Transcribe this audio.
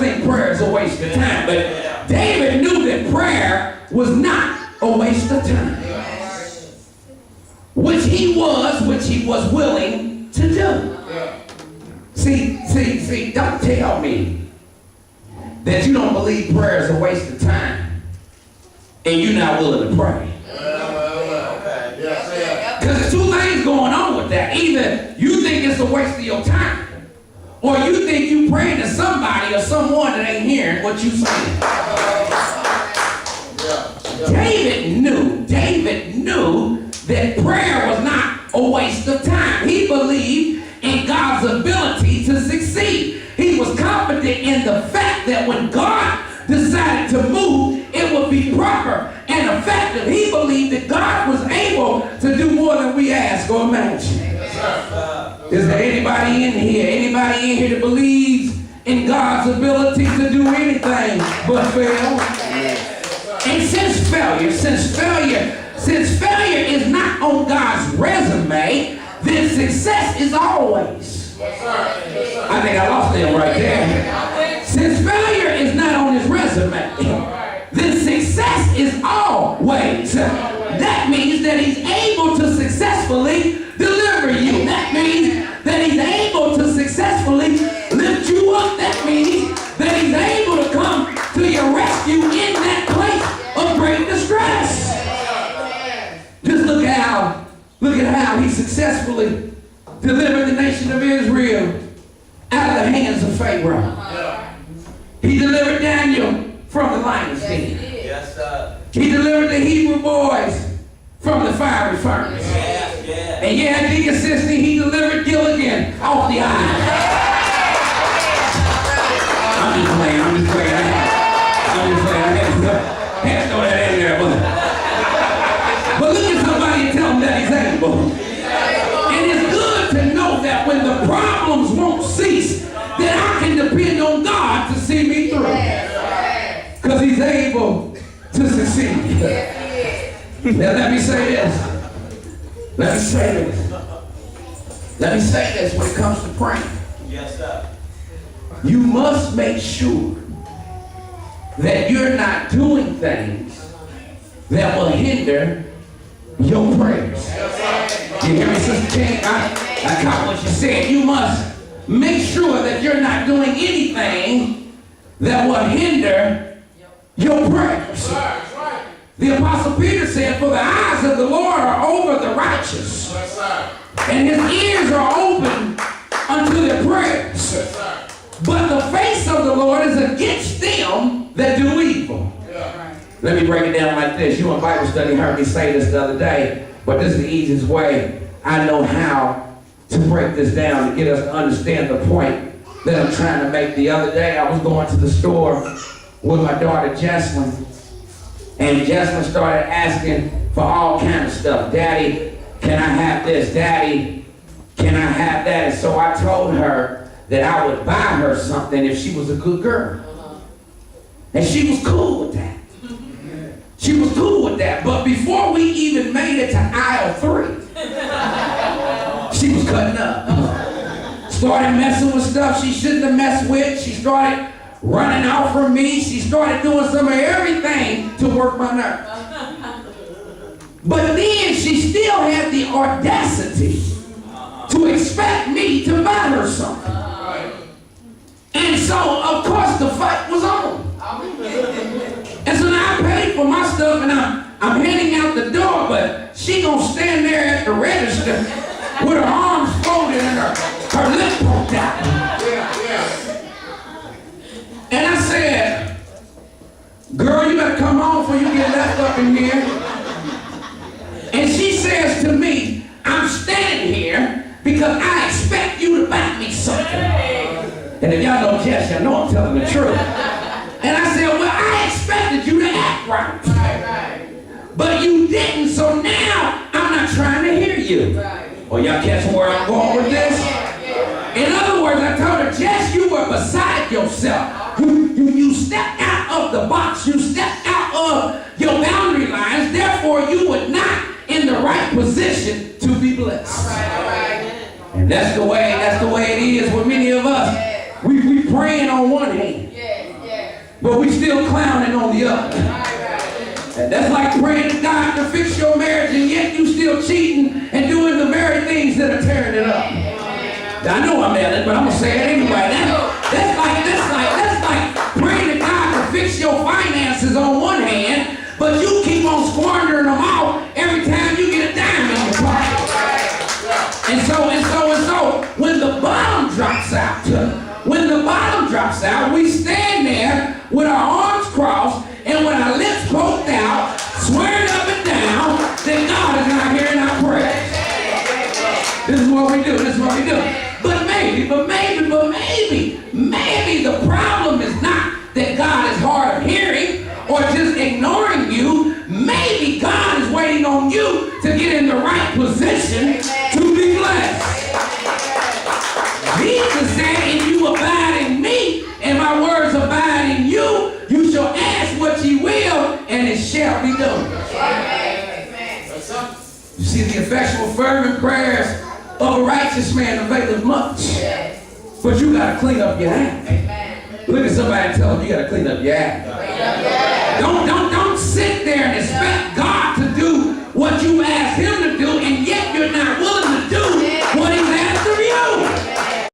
think prayer is a waste of time, but David knew that prayer was not a waste of time. Which he was willing to do. See, don't tell me that you don't believe prayer is a waste of time and you're not willing to pray. Because there's two things going on with that. Either you think it's a waste of your time, or you think you praying to somebody or someone that ain't hearing what you saying. David knew that prayer was not a waste of time. He believed in God's ability to succeed. He was confident in the fact that when God decided to move, it would be proper and effective. He believed that God was able to do more than we ask or imagine. Is there anybody in here that believes in God's ability to do anything but fail? And since failure is not on God's resume, then success is always. I think I lost them right there. Since failure is not on his resume, then success is always. That means that he's able to successfully deliver you. That means that he's able to successfully lift you up. That means that he's able to come to your rescue in that place of great distress. Just look at how he successfully delivered the nation of Israel out of the hands of Pharaoh. He delivered Daniel from the lion's den. Yes, sir. He delivered the Hebrew boys from the fiery furnace. And Deacon Sisley, he delivered Gilligan off the island. I'm just playing. I had to throw that in there, but look at somebody and tell them that he's able. And it's good to know that when the problems won't cease, that I can depend on God to see me through. Because he's able to succeed. Now let me say this when it comes to praying. Yes, sir. You must make sure that you're not doing things that will hinder your prayers. You hear me, Sister King? I caught what you said. You must make sure that you're not doing anything that will hinder your prayers. The Apostle Peter said, "For the eyes of the Lord are over the righteous, and his ears are open unto their prayers. But the face of the Lord is against them that do evil." Let me break it down like this. You in Bible study heard me say this the other day, but this is the easiest way I know how to break this down to get us to understand the point that I'm trying to make. The other day I was going to the store with my daughter Jesslyn, and Jesslyn started asking for all kind of stuff. "Daddy, can I have this? Daddy, can I have that?" And so I told her that I would buy her something if she was a good girl. And she was cool with that. But before we even made it to aisle 3, she was cutting up. Started messing with stuff she shouldn't have messed with. She started running off from me. She started doing some of everything to work my nerves. But then she still had the audacity to expect me to buy her something. And so, of course, the fight was on. And so now I paid for my stuff and I'm heading out the door, but she gonna stand there at the register with her arms folded and her lip poked out. And I said, "Girl, you better come on before you get left up in here." And she says to me, "I'm standing here because I expect you to buy me something." And if y'all know Jess, y'all know I'm telling the truth. And I said, "Well, I expected you to act right. But you didn't, so now I'm not trying to hear you." Well, y'all catch where I'm going with this? In other words, I told her, "Jess, you were beside yourself. You stepped out of the box. You stepped out of your boundary lines. Therefore, you were not in the right position to be blessed." All right. And that's the way it is with many of us. We praying on one hand. but we still clowning on the other. And that's like praying to God to fix your marriage, and yet you still cheating and doing the very things that are tearing it up. I know I'm at it, but I'm gonna say it anyway. That's like praying to God to fix your finances on one hand, but you keep on squandering them out every time you get a dime in your pocket. And so, when the bottom drops out, we stand there with our arms crossed and with our lips poked out, swearing up and down that God is not hearing our prayers. This is what we do. But maybe the problem is not that God is hard of hearing or just ignoring you. Maybe God is waiting on you to get in the right position to be blessed. Jesus said, if you abide in me and my words abide in you, you shall ask what ye will and it shall be done. You see, the effectual fervent prayers of a righteous man availeth much. But you got to clean up your act. Look at somebody and tell them you got to clean up your act. Don't